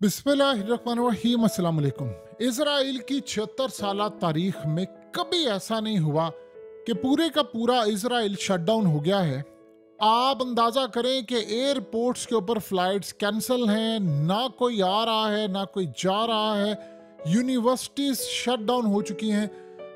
बिस्मिल्लाहिर्रहमानिर्रहीम अस्सलाम वालेकुम। इजराइल की 76 साल तारीख में कभी ऐसा नहीं हुआ कि पूरे का पूरा इजराइल शटडाउन हो गया है। आप अंदाजा करें कि एयरपोर्ट्स के ऊपर फ्लाइट्स कैंसिल हैं, ना कोई आ रहा है ना कोई जा रहा है। यूनिवर्सिटीज शटडाउन हो चुकी हैं,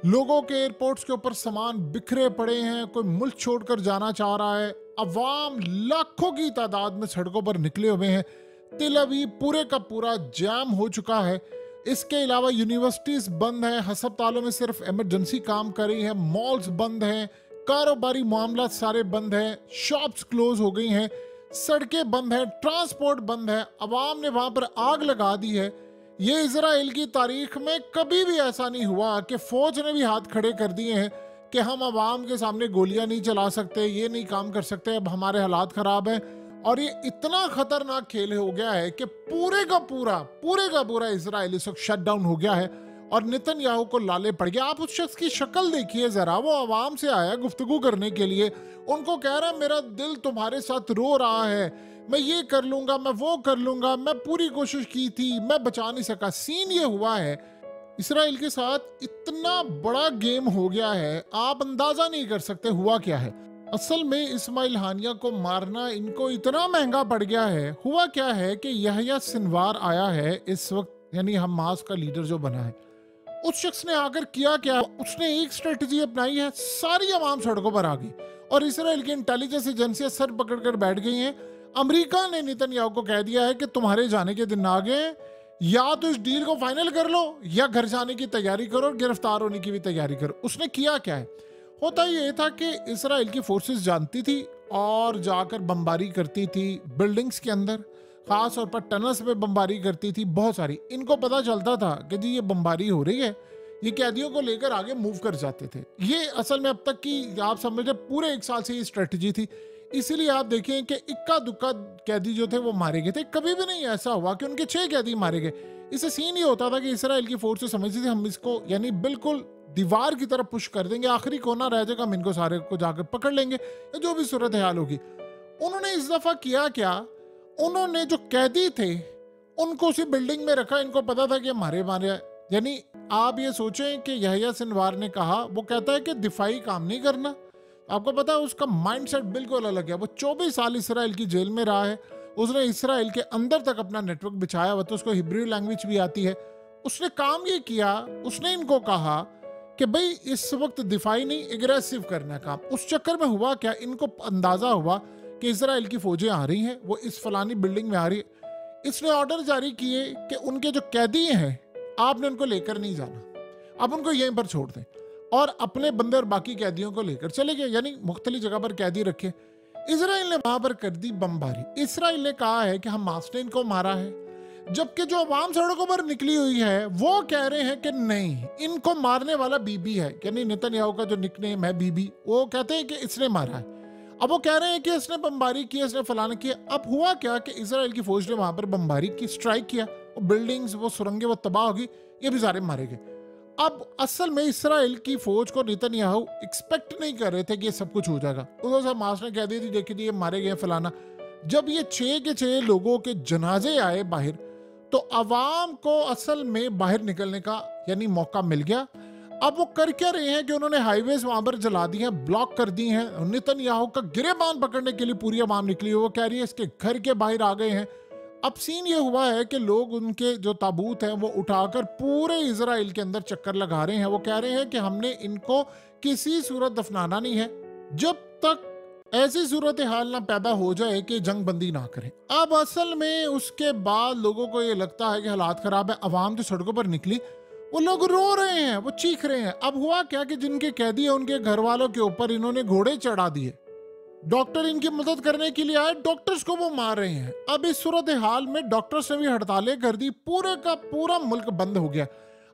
लोगों के एयरपोर्ट्स के ऊपर सामान बिखरे पड़े हैं, कोई मुल्क छोड़कर जाना चाह रहा है। अवाम लाखों की तादाद में सड़कों पर निकले हुए हैं। तिल अवीव पूरे का पूरा जाम हो चुका है। इसके अलावा यूनिवर्सिटीज बंद हैं, हस्पतालों में सिर्फ इमरजेंसी काम कर रही है, मॉल्स बंद हैं, कारोबारी मामला सारे बंद हैं, शॉप्स क्लोज हो गई हैं, सड़कें बंद हैं, ट्रांसपोर्ट बंद है। अवाम ने वहां पर आग लगा दी है। ये इजराइल की तारीख में कभी भी ऐसा नहीं हुआ कि फौज ने भी हाथ खड़े कर दिए हैं कि हम अवाम के सामने गोलियां नहीं चला सकते, ये नहीं काम कर सकते, अब हमारे हालात खराब हैं। और ये इतना खतरनाक खेल हो गया है कि पूरे का पूरा इजराइल इस वक्त शट डाउन हो गया है और नेतन्याहू को लाले पड़ गया। आप उस शख्स की शक्ल देखिए जरा, वो आवाम से आया गुफ्तगू करने के लिए, उनको कह रहा है मेरा दिल तुम्हारे साथ रो रहा है, मैं ये कर लूंगा, मैं वो कर लूंगा, मैं पूरी कोशिश की थी, मैं बचा नहीं सका। सीन ये हुआ है इसराइल के साथ, इतना बड़ा गेम हो गया है, आप अंदाजा नहीं कर सकते हुआ क्या है। असल में इस्माइल हानिया को मारना इनको इतना महंगा पड़ गया है। हुआ क्या है कि यहया सिनवार आया है इस वक्त, यानी हमास का लीडर जो बना है, उस शख्स ने आकर किया क्या, उसने एक स्ट्रेटजी अपनाई है, सारी आवाम सड़कों पर आ गई और इसराइल की इंटेलिजेंस एजेंसियां सर पकड़कर बैठ गई हैं। अमेरिका ने नेतन्याहू को कह दिया है कि तुम्हारे जाने के दिन आ गए, या तो इस डील को फाइनल कर लो या घर जाने की तैयारी करो और गिरफ्तार होने की भी तैयारी करो। उसने किया क्या है, होता ये था कि इसराइल की फोर्सेस जानती थी और जाकर बमबारी करती थी बिल्डिंग्स के अंदर, खास तौर पर टनल्स में बमबारी करती थी बहुत सारी। इनको पता चलता था कि जी ये बमबारी हो रही है, ये कैदियों को लेकर आगे मूव कर जाते थे। ये असल में अब तक की आप समझ रहे पूरे एक साल से ये स्ट्रेटजी थी। इसीलिए आप देखें कि इक्का दुक्का कैदी जो थे वो मारे गए थे। कभी भी नहीं ऐसा हुआ कि उनके 6 कैदी मारे गए। इससे सीन ये होता था कि इसराइल की फोर्सेस समझती थी हम इसको यानी बिल्कुल दीवार की तरफ पुश कर देंगे, आखिरी कोना रह जाएगा, हम इनको सारे को जाकर पकड़ लेंगे या जो भी सूरत हाल होगी। उन्होंने इस दफा किया क्या, उन्होंने जो कैदी थे उनको उसी बिल्डिंग में रखा। इनको पता था कि मारे यानी आप ये सोचें कि यहया सिनवार ने कहा, वो कहता है कि दिफाई काम नहीं करना। आपको पता है उसका माइंडसेट बिल्कुल अलग है। वो 24 साल इसराइल की जेल में रहा है, उसने इसराइल के अंदर तक अपना नेटवर्क बिछाया हुआ, तो उसको हिब्रू लैंग्वेज भी आती है। उसने काम ये किया, उसने इनको कहा कि भाई इस वक्त दिफाई नहीं एग्रेसिव करना काम। उस चक्कर में हुआ क्या, इनको अंदाजा हुआ कि इसराइल की फौजें आ रही हैं, वो इस फलानी बिल्डिंग में आ रही है। इसने ऑर्डर जारी किए कि उनके जो कैदी हैं आपने उनको लेकर नहीं जाना, अब उनको यहीं पर छोड़ दें और अपने बंदे और बाकी कैदियों को लेकर चले गए, यानी मुख्तलिफ जगह पर कैदी रखे। इसराइल ने वहां पर कर दी बमबारी। इसराइल ने कहा है कि हमास ने इनको मारा है, जबकि जो अवाम सड़कों पर निकली हुई है वो कह रहे हैं कि नहीं, इनको मारने वाला बीबी है, यानी नेतन्याहू का जो निकनेम है बीबी, वो कहते हैं कि इसने मारा है। अब वो कह रहे हैं कि इसने बमबारी की, इसने फलाना किया। अब हुआ क्या कि इसराइल की फौज ने वहां पर बमबारी की, स्ट्राइक किया, वो बिल्डिंग्स, वो सुरंगें, वो तबाह होगी, ये भी सारे मारे गए। अब असल में इसराइल की फौज को नेतन्याहू एक्सपेक्ट नहीं कर रहे थे कि ये सब कुछ हो जाएगा। उधर से हमास ने कह दी थी देखिए ये मारे गए फलाना। जब ये 6 के 6 लोगों के जनाजे आए बाहर, तो अवाम को असल में बाहर निकलने का यानी मौका मिल गया। अब वो कर क्या रहे हैं कि उन्होंने हाईवेज वहां पर जला दी हैं, ब्लॉक कर दी हैं। नेतन्याहू का गिरेबान पकड़ने के लिए पूरी अवाम निकली है, वो कह रही है इसके घर के बाहर आ गए हैं। अब सीन ये हुआ है कि लोग उनके जो ताबूत हैं वो उठाकर पूरे इजराइल के अंदर चक्कर लगा रहे हैं। वो कह रहे हैं कि हमने इनको किसी सूरत दफनाना नहीं है जब तक ऐसी सूरत हाल ना पैदा हो जाए कि जंग बंदी ना करें। अब असल में उसके बाद लोगों को ये लगता है कि हालात खराब है। अवाम जो सड़कों पर निकली वो लोग रो रहे हैं, वो चीख रहे हैं। अब हुआ क्या कि जिनके कैदी है उनके घर वालों के ऊपर इन्होंने घोड़े चढ़ा दिए। डॉक्टर इनकी मदद करने के लिए आए, डॉक्टर्स को वो मार रहे हैं। अब इस सूरत हाल में डॉक्टर्स ने भी हड़तालें कर दी, पूरे का पूरा मुल्क बंद हो गया।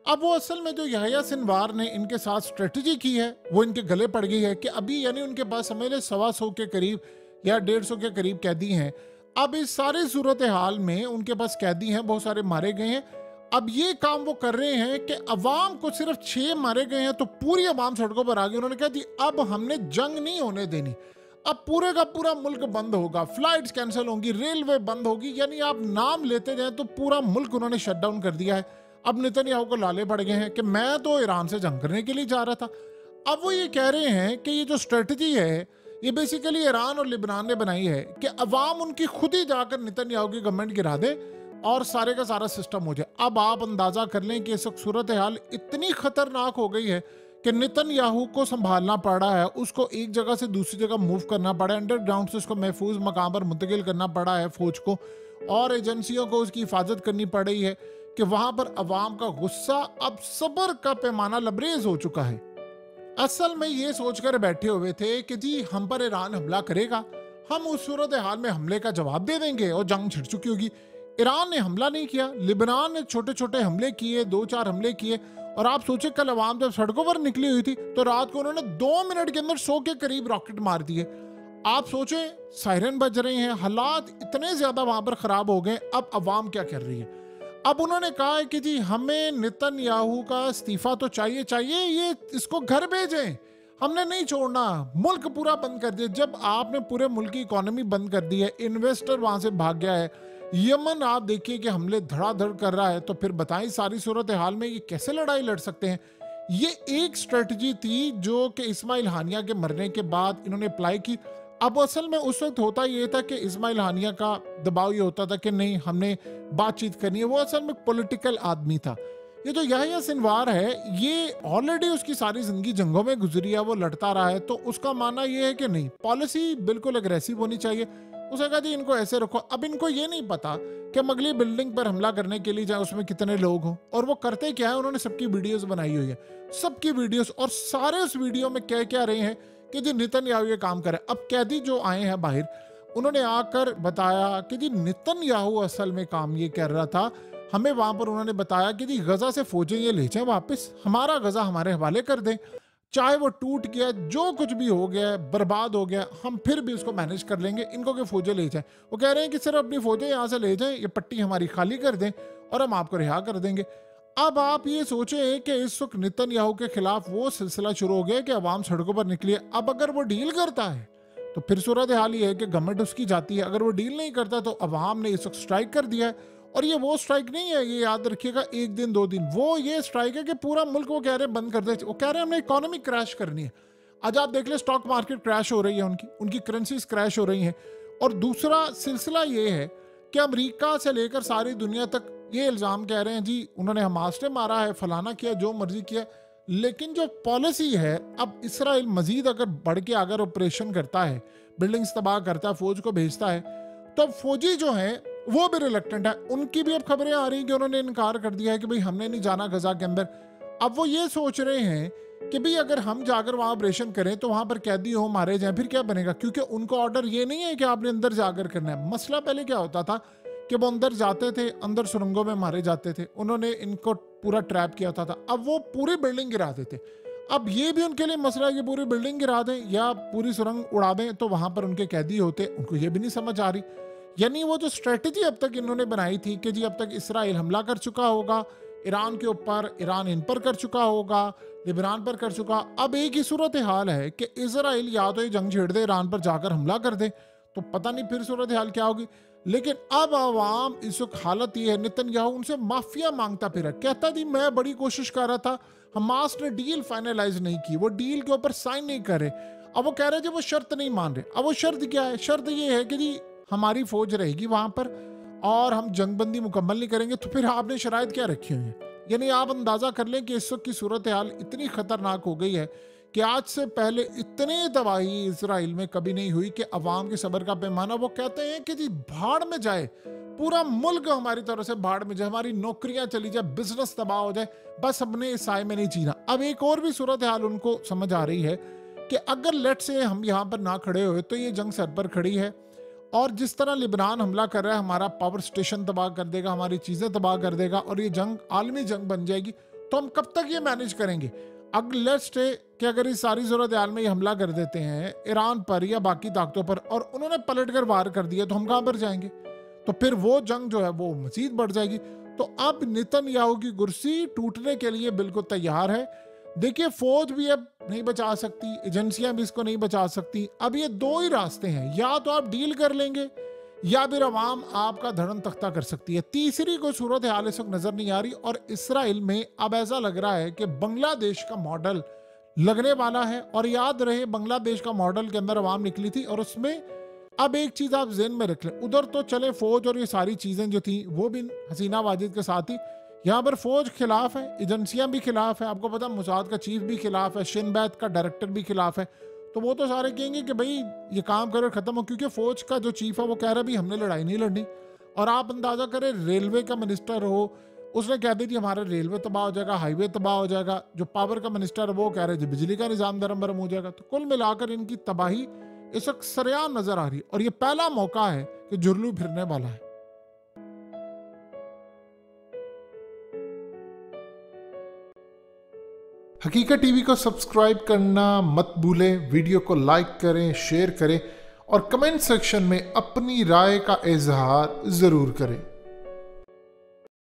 अब वो असल में जो यहया सिनवार ने इनके साथ स्ट्रेटजी की है वो इनके गले पड़ गई है कि अभी यानी उनके पास समझ ले 125 के करीब या 150 के करीब कैदी हैं। अब इस सारे सूरत हाल में उनके पास कैदी हैं, बहुत सारे मारे गए हैं। अब ये काम वो कर रहे हैं कि अवाम को सिर्फ 6 मारे गए हैं तो पूरी अवाम सड़कों पर आ गई। उन्होंने कहा जी अब हमने जंग नहीं होने देनी, अब पूरे का पूरा मुल्क बंद होगा, फ्लाइट्स कैंसिल होंगी, रेलवे बंद होगी, यानी आप नाम लेते जाएं तो पूरा मुल्क उन्होंने शट डाउन कर दिया है। अब नेतन्याहू को लाले पड़ गए हैं कि मैं तो ईरान से जंग करने के लिए जा रहा था। अब वो ये कह रहे हैं कि ये जो स्ट्रेटजी है ये बेसिकली ईरान और लिबनान ने बनाई है कि अवाम उनकी खुद ही जाकर नेतन्याहू की गवर्नमेंट गिरा दे और सारे का सारा सिस्टम हो जाए। अब आप अंदाजा कर लें कि इस वक्त सूरत हाल इतनी खतरनाक हो गई है कि नेतन्याहू को संभालना पड़ रहा है, उसको एक जगह से दूसरी जगह मूव करना पड़ा है, अंडरग्राउंड से उसको महफूज मकाम पर मुंतकिल करना पड़ा है फौज को, और एजेंसियों को उसकी हिफाजत करनी पड़ रही है कि वहां पर अवाम का गुस्सा अब सब्र का पैमाना लबरेज हो चुका है। असल में ये सोचकर बैठे हुए थे कि जी हम पर ईरान हमला करेगा, हम उस सूरत हाल में हमले का जवाब दे देंगे और जंग छिड़ चुकी होगी। ईरान ने हमला नहीं किया, लिबनान ने छोटे छोटे हमले किए, 2-4 हमले किए, और आप सोचे कल अवाम जब सड़कों पर निकली हुई थी तो रात को उन्होंने 2 मिनट के अंदर 100 के करीब रॉकेट मार दिए। आप सोचे सायरन बज रहे हैं, हालात इतने ज्यादा वहां पर खराब हो गए। अब अवाम क्या कर रही है? अब उन्होंने कहा है कि जी हमें नेतन्याहू का इस्तीफा तो चाहिए चाहिए, ये इसको घर भेजें, हमने नहीं छोड़ना, मुल्क पूरा बंद कर दिया। जब आपने पूरे मुल्क की इकोनॉमी बंद कर दी है, इन्वेस्टर वहां से भाग गया है, यमन आप देखिए कि हमले धड़ाधड़ कर रहा है, तो फिर बताएं सारी सूरत हाल में ये कैसे लड़ाई लड़ सकते हैं? ये एक स्ट्रेटजी थी जो कि इस्माइल हानिया के मरने के बाद इन्होंने अप्लाई की। अब असल में उस वक्त होता ये था कि इस्माइल हानिया का दबाव ये होता था कि नहीं हमने बातचीत करनी है, वो असल में पॉलिटिकल आदमी था। ये जो याहिया सिनवार है ये ऑलरेडी उसकी सारी जिंदगी जंगों में गुजरी है, वो लड़ता रहा है, तो उसका मानना ये है कि नहीं पॉलिसी बिल्कुल अग्रेसिव होनी चाहिए। उसने कहा जी इनको ऐसे रखो। अब इनको ये नहीं पता कि हम अगली बिल्डिंग पर हमला करने के लिए जाए उसमें कितने लोग हों, और वो करते क्या है, उन्होंने सबकी वीडियोस बनाई हुई है, सबकी वीडियोस, और सारे उस वीडियो में कह क्या रहे हैं कि जी नेतन्याहू ये काम करे। अब कैदी जो आए हैं बाहर उन्होंने आकर बताया कि जी नेतन्याहू असल में काम ये कर रहा था, हमें वहां पर उन्होंने बताया कि जी गजा से फौजें ये ले जाए वापस, हमारा गजा हमारे हवाले कर दें, चाहे वो टूट गया, जो कुछ भी हो गया, बर्बाद हो गया, हम फिर भी उसको मैनेज कर लेंगे, इनको के फौजें ले जाएं। वो कह रहे हैं कि सिर्फ अपनी फौजें यहाँ से ले जाएं, ये पट्टी हमारी खाली कर दें और हम आपको रिहा कर देंगे। अब आप ये सोचें कि इस वक्त नेतन्याहू के खिलाफ वो सिलसिला शुरू हो गया कि अवाम सड़कों पर निकली है। अब अगर वो डील करता है तो फिर सूरत हाल ये है कि गवर्नमेंट उसकी जाती है, अगर वो डील नहीं करता तो अवाम ने इस वक्त स्ट्राइक कर दिया है। और ये वो स्ट्राइक नहीं है, ये याद रखिएगा, 1 दिन 2 दिन, वो ये स्ट्राइक है कि पूरा मुल्क वो कह रहे हैं बंद कर दे, वो कह रहे हैं हमने इकोनॉमी क्रैश करनी है। आज आप देख ले स्टॉक मार्केट क्रैश हो रही है, उनकी करेंसीज क्रैश हो रही हैं। और दूसरा सिलसिला ये है कि अमेरिका से लेकर सारी दुनिया तक ये इल्ज़ाम कह रहे हैं जी उन्होंने हमास ने मारा है, फलाना किया, जो मर्जी किया, लेकिन जो पॉलिसी है, अब इसराइल मजीद अगर बढ़ के अगर ऑपरेशन करता है, बिल्डिंग्स तबाह करता है, फौज को भेजता है, तो फौजी जो है वो भी रिलेक्टेंट है। उनकी भी अब खबरें आ रही कि उन्होंने इनकार कर दिया है कि भाई हमने नहीं जाना गजा के अंदर। अब वो ये सोच रहे हैं कि भाई अगर हम जाकर वहां ऑपरेशन करें तो वहां पर कैदी हो, मारे जाएं, फिर क्या बनेगा? क्योंकि उनको ऑर्डर ये नहीं है कि आपने अंदर जाकर करना है। मसला पहले क्या होता था कि वो अंदर जाते थे, अंदर सुरंगों में मारे जाते थे, उन्होंने इनको पूरा ट्रैप किया होता था, अब वो पूरी बिल्डिंग गिरा देते। अब ये भी उनके लिए मसला है कि पूरी बिल्डिंग गिरा दें या पूरी सुरंग उड़ा दें, तो वहां पर उनके कैदी होते, उनको ये भी नहीं समझ आ रही। यानी वो जो स्ट्रेटजी अब तक इन्होंने बनाई थी कि जी अब तक इसराइल हमला कर चुका होगा ईरान के ऊपर, ईरान इन पर कर चुका होगा, लिबनान पर कर चुका, अब एक ही सूरत हाल है कि इसराइल या तो ये जंग छेड़ दे, ईरान पर जाकर हमला कर दे, तो पता नहीं फिर सूरत हाल क्या होगी। लेकिन अब आवाम इस वक्त हालत ये है, नेतन्याहू उनसे माफिया मांगता फिर कहता जी मैं बड़ी कोशिश कर रहा था, हमास ने डील फाइनलाइज नहीं की, वो डील के ऊपर साइन नहीं करे। अब वो कह रहे जी वो शर्त नहीं मान रहे। अब वो शर्त क्या है? शर्त ये है कि जी हमारी फौज रहेगी वहां पर और हम जंगबंदी मुकम्मल नहीं करेंगे। तो फिर आपने शराइत क्या रखी हुई है? यानी आप अंदाजा कर लें कि इस वक्त की सूरत हाल इतनी खतरनाक हो गई है कि आज से पहले इतनी तबाही इसराइल में कभी नहीं हुई कि अवाम के सब्र का पैमाना, वो कहते हैं कि जी भाड़ में जाए, पूरा मुल्क हमारी तरफ से भाड़ में जाए, हमारी नौकरियां चली जाए, बिजनेस तबाह हो जाए, बस हमने इस साए में नहीं जीना। अब एक और भी सूरत हाल उनको समझ आ रही है कि अगर लेट से हम यहाँ पर ना खड़े हुए तो ये जंग सर पर खड़ी है, और जिस तरह लिबनान हमला कर रहा है, हमारा पावर स्टेशन तबाह कर देगा, हमारी चीजें तबाह कर देगा, और ये जंग आलमी जंग बन जाएगी, तो हम कब तक ये मैनेज करेंगे? अगर लेट्स से कि अगर इस सारी सूरत हाल में ये हमला कर देते हैं ईरान पर या बाकी ताकतों पर और उन्होंने पलट कर वार कर दिया, तो हम कहां पर जाएंगे? तो फिर वो जंग जो है वो मजीद बढ़ जाएगी। तो अब नेतन्याहू की कुर्सी टूटने के लिए बिल्कुल तैयार है। देखिए फौज भी अब नहीं बचा सकती, एजेंसियां भी इसको नहीं बचा सकती। अब ये दो ही रास्ते हैं, या तो आप डील कर लेंगे या फिर अवाम आपका धड़न तख्ता कर सकती है। तीसरी कोई सूरत हाल इस वक्त नजर नहीं आ रही। और इसराइल में अब ऐसा लग रहा है कि बांग्लादेश का मॉडल लगने वाला है। और याद रहे बांग्लादेश का मॉडल के अंदर अवाम निकली थी, और उसमें अब एक चीज आप ज़हन में रख लें, उधर तो चले फौज और ये सारी चीजें जो थी वो भी हसीना वाजिद के साथ ही, यहाँ पर फौज खिलाफ है, एजेंसियां भी खिलाफ है। आपको पता मुसाद का चीफ भी खिलाफ है, शिन बैत का डायरेक्टर भी खिलाफ है। तो वो तो सारे कहेंगे कि भाई ये काम करो खत्म हो, क्योंकि फौज का जो चीफ है वो कह रहा है भी हमने लड़ाई नहीं लड़नी। और आप अंदाजा करें रेलवे का मिनिस्टर हो, उसने कह दी थी हमारा रेलवे तबाह हो जाएगा, हाईवे तबाह हो जाएगा। जो पावर का मिनिस्टर है वो कह रहे थे बिजली का निजाम दरम बरम हो जाएगा। तो कुल मिलाकर इनकी तबाही इस वक्त सरेआम नजर आ रही है, और ये पहला मौका है कि जुर्लू फिरने वाला है। हकीकत टीवी को सब्सक्राइब करना मत भूलें, वीडियो को लाइक करें, शेयर करें और कमेंट सेक्शन में अपनी राय का इजहार जरूर करें।